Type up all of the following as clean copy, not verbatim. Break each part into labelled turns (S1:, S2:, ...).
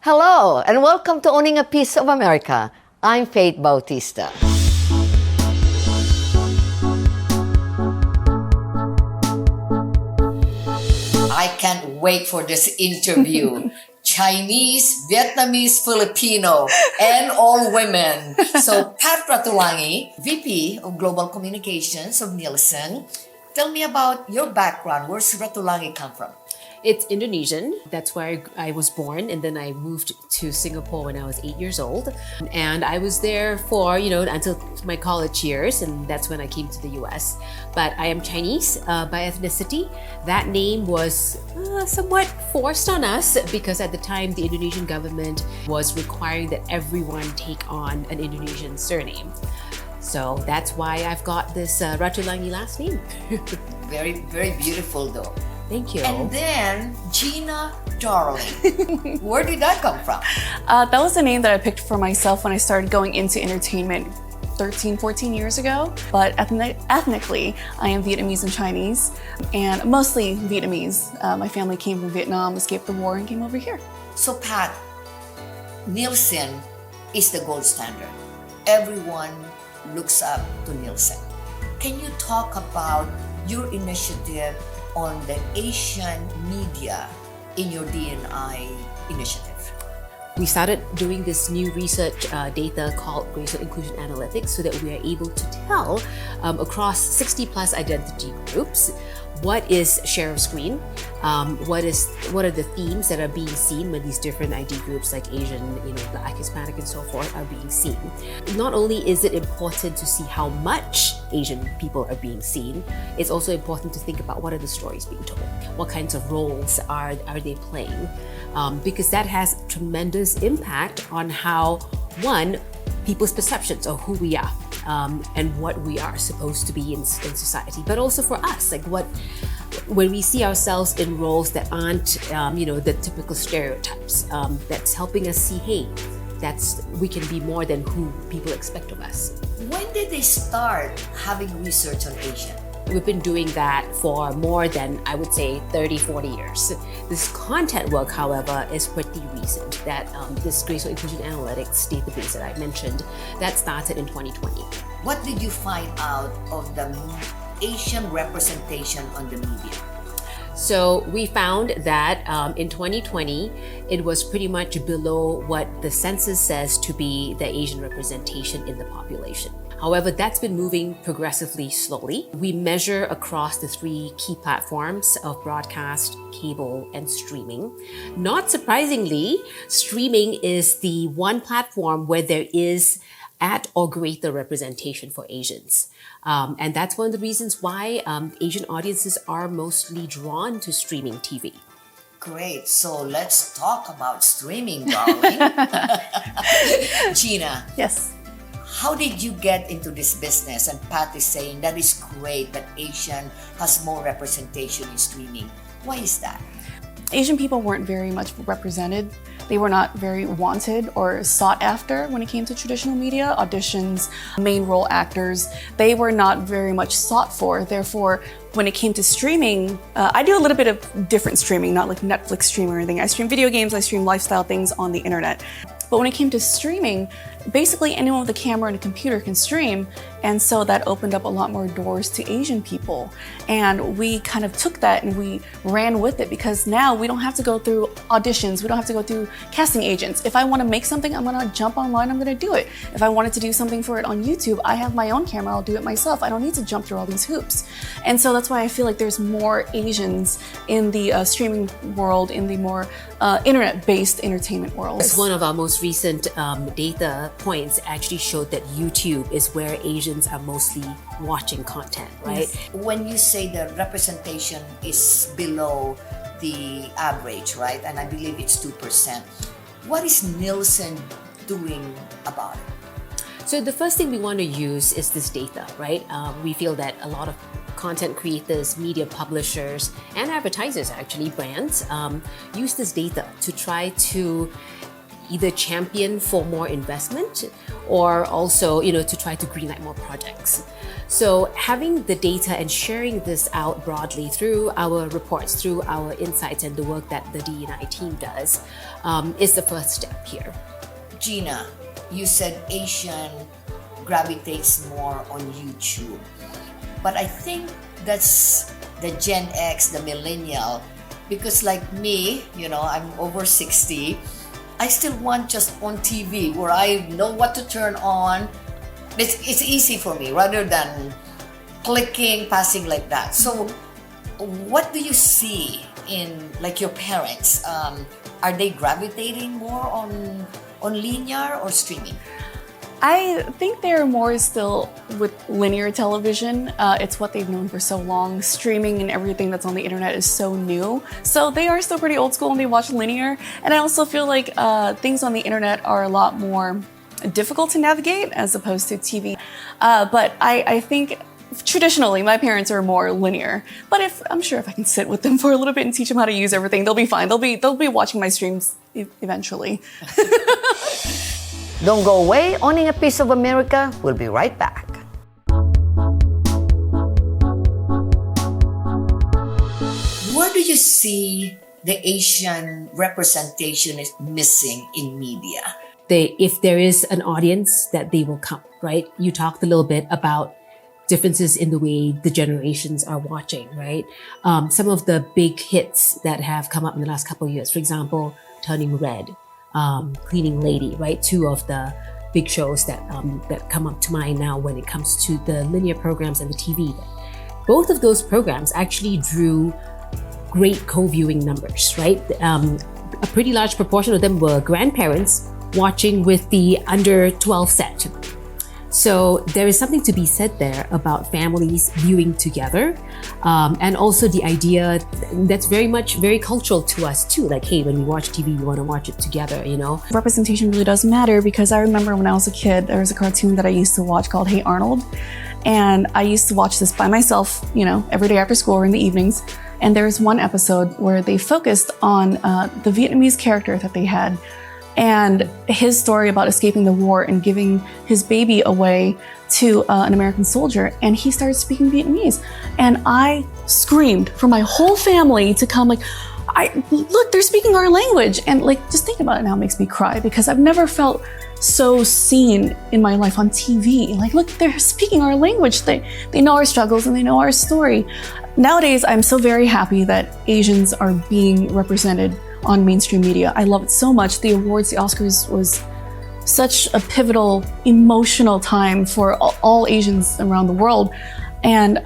S1: Hello, and welcome to Owning a Piece of America. I'm Faith Bautista. I can't wait for this interview. Chinese, Vietnamese, Filipino, and all women. So, Pat Ratulangi, VP of Global Communications of Nielsen. Tell me about your background. Where's Ratulangi come from?
S2: It's Indonesian. That's where I was born, and then I moved to Singapore when I was 8 years old. And I was there for, until my college years, and that's when I came to the US. But I am Chinese by ethnicity. That name was somewhat forced on us because at the time the Indonesian government was requiring that everyone take on an Indonesian surname. So that's why I've got this Ratulangi last name.
S1: Very, very beautiful though.
S2: Thank you.
S1: And then Gina Darling. Where did that come from?
S3: That was the name that I picked for myself when I started going into entertainment 13, 14 years ago. But ethnically, I am Vietnamese and Chinese, and mostly Vietnamese. My family came from Vietnam, escaped the war, and came over here.
S1: So Pat, Nielsen is the gold standard. Everyone looks up to Nielsen. Can you talk about your initiative on the Asian media in your D&I initiative?
S2: We started doing this new research data called Racial Inclusion Analytics so that we are able to tell across 60 plus identity groups what is share of screen, what are the themes that are being seen when these different ID groups like Asian, Black, Hispanic, and so forth are being seen. Not only is it important to see how much Asian people are being seen, it's also important to think about what are the stories being told, what kinds of roles are they playing, because that has tremendous impact on how, one, people's perceptions of who we are and what we are supposed to be in society, but also for us, when we see ourselves in roles that aren't, the typical stereotypes, that's helping us see, hey, we can be more than who people expect of us.
S1: When did they start having research on Asian?
S2: We've been doing that for more than, I would say, 30, 40 years. This content work, however, is pretty recent. That this Racial Inclusion Analytics database that I mentioned, that started in 2020.
S1: What did you find out of the Asian representation on the media?
S2: So we found that in 2020, it was pretty much below what the census says to be the Asian representation in the population. However, that's been moving progressively slowly. We measure across the three key platforms of broadcast, cable, and streaming. Not surprisingly, streaming is the one platform where there is at or greater representation for Asians. And that's one of the reasons why Asian audiences are mostly drawn to streaming TV.
S1: Great. So let's talk about streaming, darling. Gina.
S3: Yes.
S1: How did you get into this business? And Pat is saying that is great that Asian has more representation in streaming. Why is that?
S3: Asian people weren't very much represented. They were not very wanted or sought after when it came to traditional media, auditions, main role actors. They were not very much sought for. Therefore, when it came to streaming, I do a little bit of different streaming, not like Netflix stream or anything. I stream video games, I stream lifestyle things on the internet. But when it came to streaming, basically anyone with a camera and a computer can stream. And so that opened up a lot more doors to Asian people. And we kind of took that and we ran with it because now we don't have to go through auditions. We don't have to go through casting agents. If I want to make something, I'm going to jump online, I'm going to do it. If I wanted to do something for it on YouTube, I have my own camera, I'll do it myself. I don't need to jump through all these hoops. And so that's why I feel like there's more Asians in the streaming world, in the more internet-based entertainment world.
S2: One of our most recent data points actually showed that YouTube is where Asians are mostly watching content, right?
S3: Yes.
S1: When you say the representation is below the average, right? And I believe it's 2%. What is Nielsen doing about it?
S2: So the first thing we want to use is this data, right? We feel that a lot of content creators, media publishers, and advertisers, actually brands, use this data to try to either champion for more investment or also, to try to greenlight more projects. So having the data and sharing this out broadly through our reports, through our insights and the work that the D&I team does is the first step here.
S1: Gina, you said Asian gravitates more on YouTube. But I think that's the Gen X, the millennial, because like me, I'm over 60, I still want just on TV where I know what to turn on. It's easy for me rather than clicking, passing like that. So what do you see in like your parents? Are they gravitating more on linear or streaming?
S3: I think they're more still with linear television. It's what they've known for so long. Streaming and everything that's on the internet is so new. So they are still pretty old school and they watch linear. And I also feel like things on the internet are a lot more difficult to navigate as opposed to TV. But I think traditionally my parents are more linear. But I'm sure if I can sit with them for a little bit and teach them how to use everything, they'll be fine. They'll be watching my streams eventually.
S1: Don't go away. Owning a Piece of America. We'll be right back. Where do you see the Asian representation is missing in media?
S2: If there is an audience, that they will come, right? You talked a little bit about differences in the way the generations are watching, right? Some of the big hits that have come up in the last couple of years, for example, Turning Red, Cleaning Lady, right? Two of the big shows that come up to mind now when it comes to the linear programs and the TV. Both of those programs actually drew great co-viewing numbers, right? A pretty large proportion of them were grandparents watching with the under 12 set. So there is something to be said there about families viewing together, and also the idea that's very cultural to us too. Like, hey, when we watch TV, we want to watch it together,
S3: Representation really does matter because I remember when I was a kid, there was a cartoon that I used to watch called Hey Arnold. And I used to watch this by myself, every day after school or in the evenings. And there was one episode where they focused on the Vietnamese character that they had and his story about escaping the war and giving his baby away to an American soldier. And he started speaking Vietnamese. And I screamed for my whole family to come look, they're speaking our language. And just think about it now, it makes me cry because I've never felt so seen in my life on TV. Look, they're speaking our language. They know our struggles and they know our story. Nowadays, I'm so very happy that Asians are being represented on mainstream media. I love it so much. The awards, the Oscars was such a pivotal, emotional time for all Asians around the world. And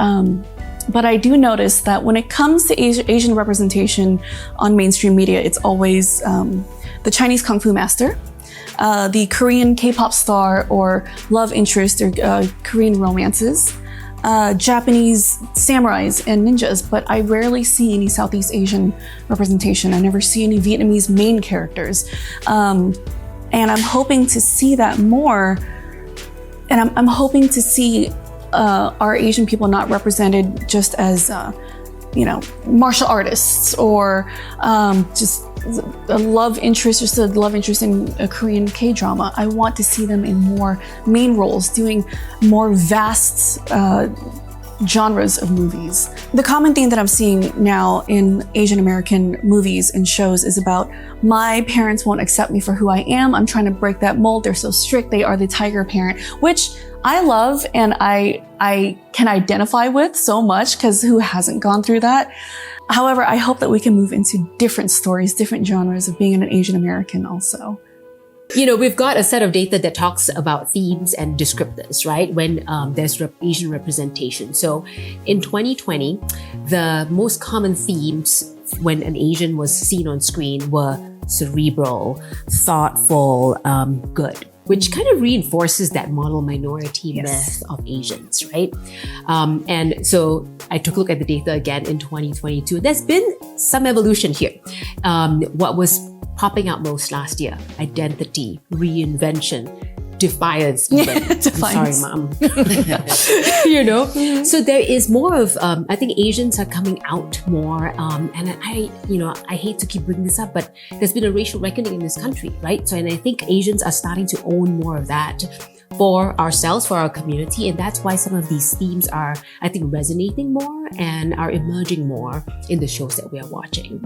S3: but I do notice that when it comes to Asian representation on mainstream media, it's always the Chinese Kung Fu master, the Korean K-pop star or love interest or Korean romances, Japanese samurais and ninjas, but I rarely see any Southeast Asian representation. I never see any Vietnamese main characters. And I'm hoping to see that more. And I'm hoping to see our Asian people not represented just as, martial artists or just a love interest in a Korean K-drama. I want to see them in more main roles, doing more vast genres of movies. The common theme that I'm seeing now in Asian American movies and shows is about my parents won't accept me for who I am. I'm trying to break that mold. They're so strict. They are the tiger parent, which I love and I can identify with so much because who hasn't gone through that? However, I hope that we can move into different stories, different genres of being an Asian American also.
S2: We've got a set of data that talks about themes and descriptors, right? When there's Asian representation. So in 2020, the most common themes when an Asian was seen on screen were cerebral, thoughtful, good, which kind of reinforces that model minority myth of Asians, right? And so I took a look at the data again in 2022. There's been some evolution here. What was popping out most last year: identity, reinvention, defiance even.
S3: Defiance.
S2: Sorry, mom. You know? So there is more of, I think Asians are coming out more. And I hate to keep bringing this up, but there's been a racial reckoning in this country, right? So, and I think Asians are starting to own more of that for ourselves, for our community. And that's why some of these themes are, I think, resonating more and are emerging more in the shows that we are watching.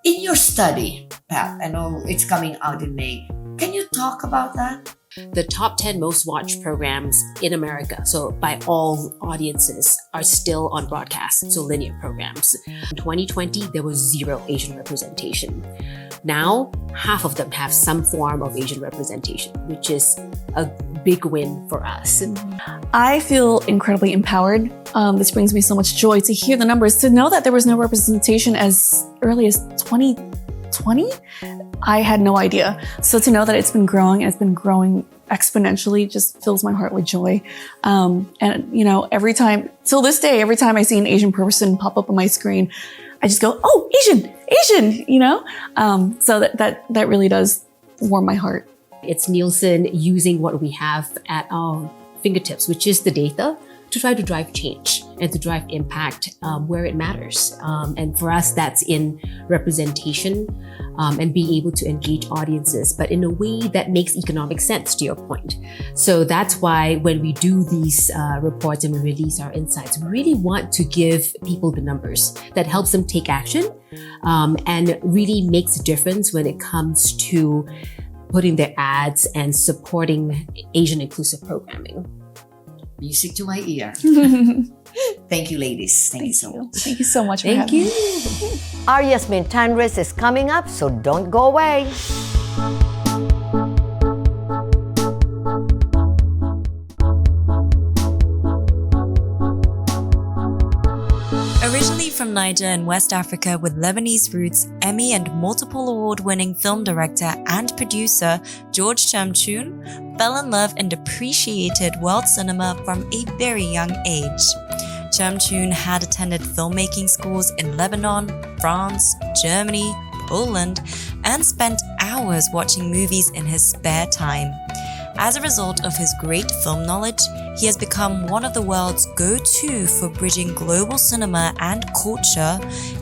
S1: In your study, Pat, I know it's coming out in May. Can you talk about that?
S2: The top 10 most watched programs in America, so by all audiences, are still on broadcast, so linear programs. In 2020, there was 0 Asian representation. Now, half of them have some form of Asian representation, which is a big win for us.
S3: I feel incredibly empowered. This brings me so much joy to hear the numbers, to know that there was no representation as early as 2020. I had no idea. So to know that it's been growing exponentially just fills my heart with joy. And every time, till this day, every time I see an Asian person pop up on my screen, I just go, oh, Asian, so that really does warm my heart.
S2: It's Nielsen using what we have at our fingertips, which is the data, to try to drive change and to drive impact where it matters. And for us, that's in representation and being able to engage audiences, but in a way that makes economic sense, to your point. So that's why when we do these reports and we release our insights, we really want to give people the numbers that helps them take action and really makes a difference when it comes to putting their ads and supporting Asian inclusive programming.
S1: Music to my ear. Thank you, ladies. Thank you so much.
S3: Thank you so much for having me.
S4: Our Yasmine Tanres is coming up, so don't go away.
S5: Originally from Niger in West Africa with Lebanese roots, Emmy and multiple award-winning film director and producer George Chamchoum fell in love and appreciated world cinema from a very young age. Chamchoum had attended filmmaking schools in Lebanon, France, Germany, Poland, and spent hours watching movies in his spare time. As a result of his great film knowledge, he has become one of the world's go-to for bridging global cinema and culture,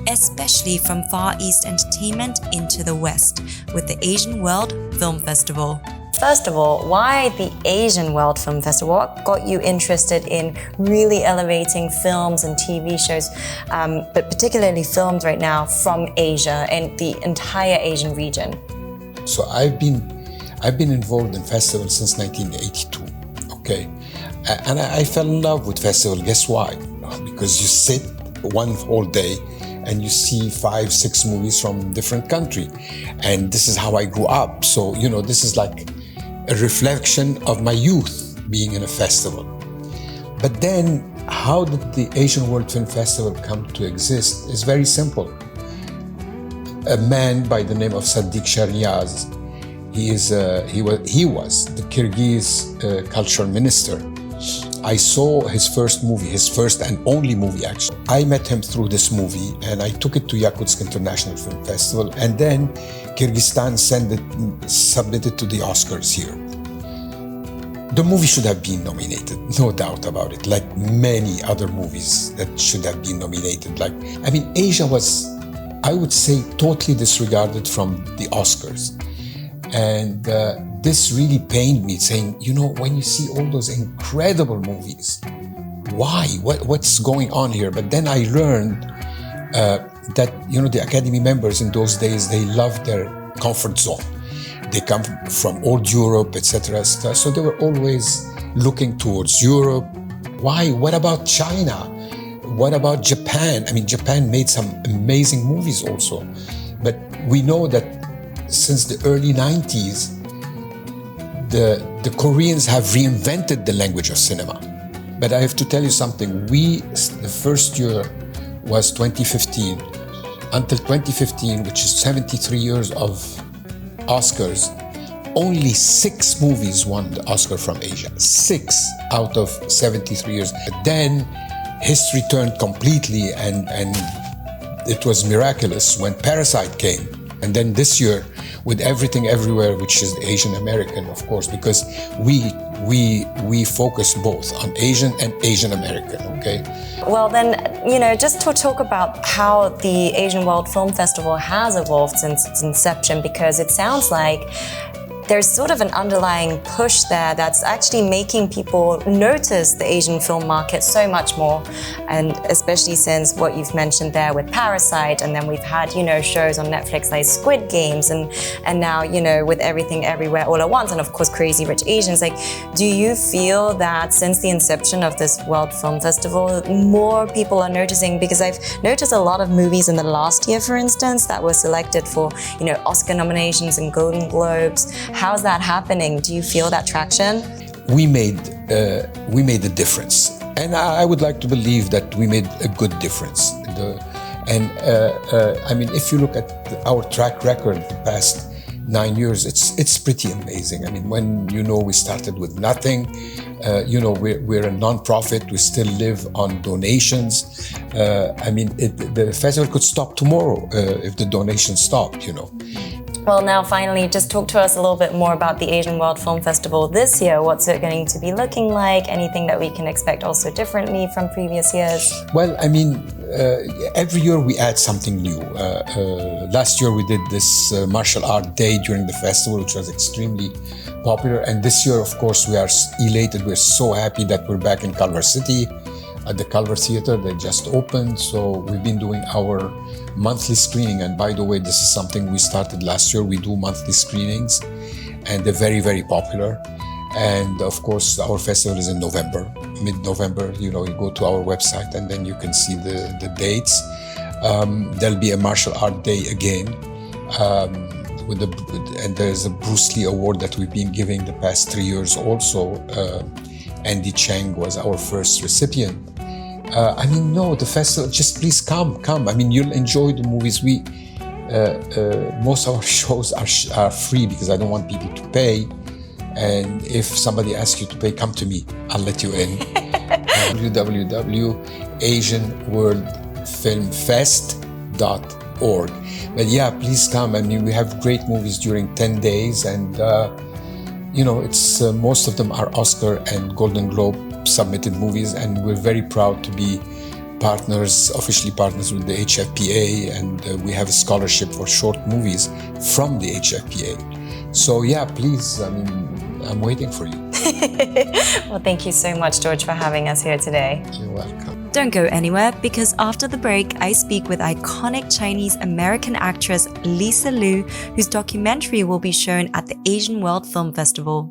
S5: especially from Far East entertainment into the West, with the Asian World Film Festival.
S6: First of all, why the Asian World Film Festival? What got you interested in really elevating films and TV shows, but particularly films right now from Asia and the entire Asian region?
S7: So I've been involved in festivals since 1982, okay? And I fell in love with festival. Guess why? Because you sit one whole day and you see 5-6 movies from different country. And this is how I grew up. So, this is like a reflection of my youth being in a festival. But then how did the Asian World Film Festival come to exist? It's very simple. A man by the name of Sadiq Sharniyaz, he was the Kyrgyz cultural minister. I saw his first movie, his first and only movie actually. I met him through this movie and I took it to Yakutsk International Film Festival, and then Kyrgyzstan submitted to the Oscars here. The movie should have been nominated, no doubt about it, like many other movies that should have been nominated. Asia was, I would say, totally disregarded from the Oscars. And this really pained me, saying, when you see all those incredible movies, why? What's going on here? But then I learned that, the Academy members in those days, they loved their comfort zone. They come from old Europe, etc. So they were always looking towards Europe. Why? What about China? What about Japan? Japan made some amazing movies also. But we know that since the early 90s, the Koreans have reinvented the language of cinema. But I have to tell you something. The first year was 2015. Until 2015, which is 73 years of Oscars, only 6 movies won the Oscar from Asia. 6 out of 73 years. But then history turned completely, and it was miraculous when Parasite came. And then this year, with Everything Everywhere, which is Asian American, of course, because we focus both on Asian and Asian American, okay?
S6: Well, then, just to talk about how the Asian World Film Festival has evolved since its inception, because it sounds like there's sort of an underlying push there that's actually making people notice the Asian film market so much more. And especially since what you've mentioned there with Parasite, and then we've had, shows on Netflix like Squid Games, and now, with Everything Everywhere All at Once, and of course Crazy Rich Asians. Like, do you feel that since the inception of this World Film Festival, more people are noticing? Because I've noticed a lot of movies in the last year, for instance, that were selected for, Oscar nominations and Golden Globes. How's that happening? Do you feel that traction?
S7: We made a difference, and I would like to believe that we made a good difference. If you look at our track record the past 9 years, it's pretty amazing. I mean, when we started with nothing, we're a non-profit. We still live on donations. The festival could stop tomorrow if the donations stopped.
S6: Well, now finally, just talk to us a little bit more about the Asian World Film Festival this year. What's it going to be looking like? Anything that we can expect also differently from previous years?
S7: Well, every year we add something new. Last year we did this martial art day during the festival, which was extremely popular. And this year, of course, we are elated. We're so happy that we're back in Culver City at the Culver Theater. They just opened. So we've been doing our monthly screening. And by the way, this is something we started last year. We do monthly screenings, and they're very, very popular. And of course, our festival is in November, mid-November. You go to our website and then you can see the dates. There'll be a martial art day again. And there's a Bruce Lee award that we've been giving the past 3 years also. Andy Chang was our first recipient. The festival, just please come. You'll enjoy the movies. Most of our shows are free because I don't want people to pay. And if somebody asks you to pay, come to me. I'll let you in. www.asianworldfilmfest.org. But yeah, please come. We have great movies during 10 days, and it's most of them are Oscar and Golden Globe submitted movies, and we're very proud to be officially partners with the HFPA, and we have a scholarship for short movies from the HFPA. So yeah, please, I'm waiting for you.
S6: Well, thank you so much, George, for having us here today.
S7: You're welcome.
S5: Don't go anywhere, because after the break, I speak with iconic Chinese-American actress Lisa Liu, whose documentary will be shown at the Asian World Film Festival.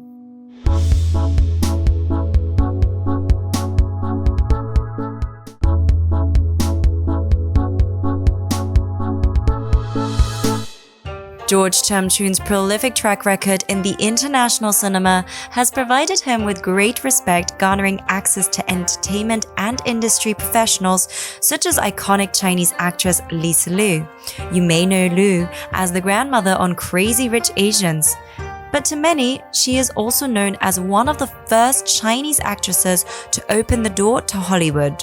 S5: George Chamchoum's prolific track record in the international cinema has provided him with great respect, garnering access to entertainment and industry professionals such as iconic Chinese actress Lisa Liu. You may know Liu as the grandmother on Crazy Rich Asians. But to many, she is also known as one of the first Chinese actresses to open the door to Hollywood.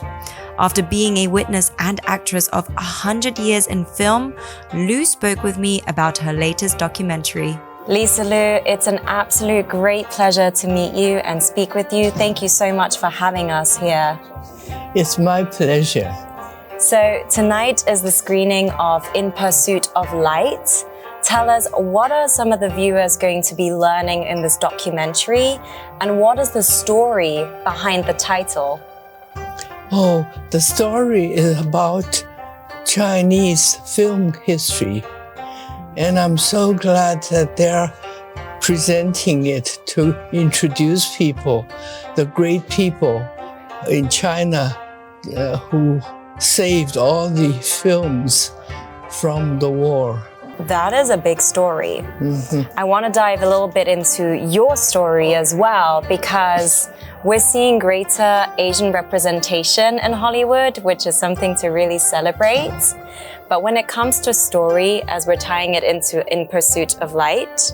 S5: After being a witness and actress of 100 years in film, Liu spoke with me about her latest documentary.
S6: Lisa Liu, it's an absolute great pleasure to meet you and speak with you. Thank you so much for having us here.
S8: It's my pleasure.
S6: So tonight is the screening of In Pursuit of Light. Tell us, what are some of the viewers going to be learning in this documentary, and what is the story behind the title?
S8: Oh, the story is about Chinese film history, and I'm so glad that they're presenting it to introduce people, the great people in China who saved all the films from the war.
S6: That is a big story.
S8: Mm-hmm.
S6: I want to dive a little bit into your story as well, because we're seeing greater Asian representation in Hollywood, which is something to really celebrate. But when it comes to story, as we're tying it into In Pursuit of Light,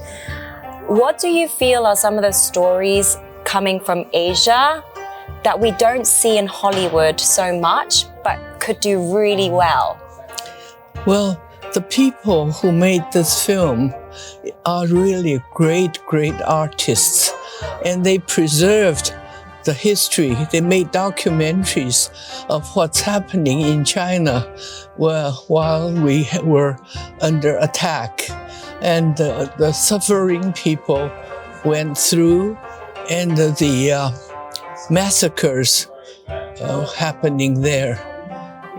S6: what do you feel are some of the stories coming from Asia that we don't see in Hollywood so much, but could do really well?
S8: Well, the people who made this film are really great, great artists. And they preserved the history. They made documentaries of what's happening in China while we were under attack. And the suffering people went through, and the massacres happening there.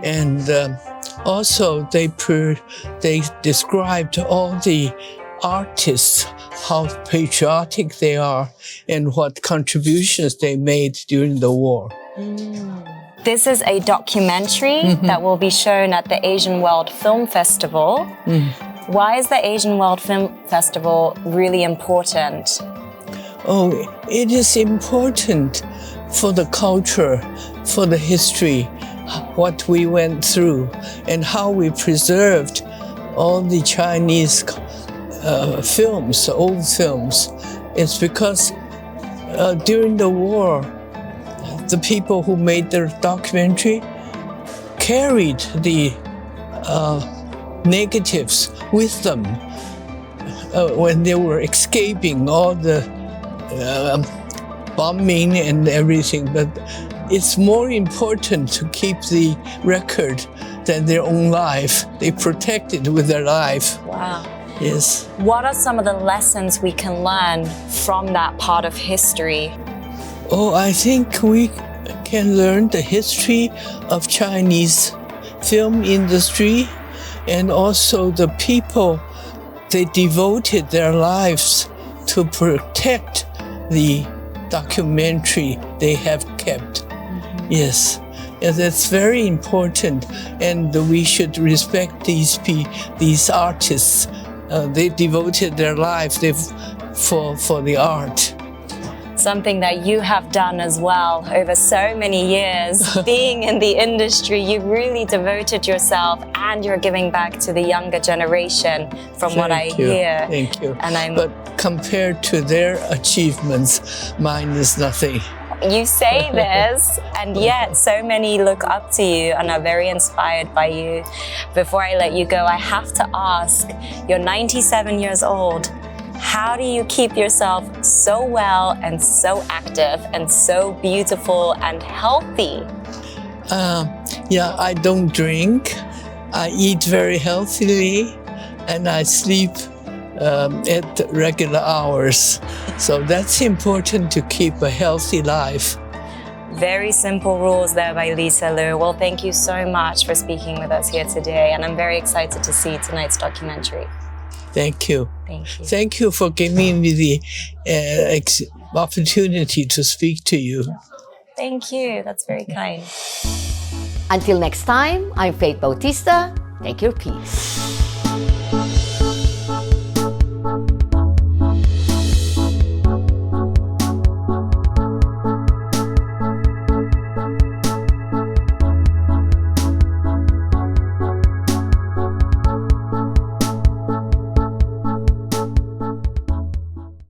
S8: And also they described all the artists, how patriotic they are, and what contributions they made during the war.
S6: This is a documentary that will be shown at the Asian World Film Festival. Why is the Asian World Film Festival really important?
S8: Oh, it is important for the culture, for the history, what we went through, and how we preserved all the Chinese films, old films. It's because during the war, the people who made the documentary carried the negatives with them when they were escaping all the bombing and everything. But it's more important to keep the record than their own life. They protect it with their life.
S6: Wow.
S8: Yes.
S6: What are some of the lessons we can learn from that part of history?
S8: Oh, I think we can learn the history of Chinese film industry, and also the people, they devoted their lives to protect the documentary they have kept. Yes. And that's very important, and we should respect these artists. They devoted their life for the art.
S6: Something that you have done as well over so many years. Being in the industry, you really devoted yourself, and you're giving back to the younger generation from what I hear.
S8: Thank you.
S6: And
S8: But compared to their achievements, mine is nothing.
S6: You say this, and yet so many look up to you and are very inspired by you. Before I let you go, I have to ask, you're 97 years old. How do you keep yourself so well and so active and so beautiful and healthy?
S8: I don't drink. I eat very healthily, and I sleep at regular hours. So that's important to keep a healthy life.
S6: Very simple rules there by Lisa Liu. Well, thank you so much for speaking with us here today, and I'm very excited to see tonight's documentary.
S8: Thank you.
S6: Thank you.
S8: Thank you for giving me the opportunity to speak to you.
S6: Thank you. That's very kind.
S4: Until next time, I'm Faith Bautista. Take your peace.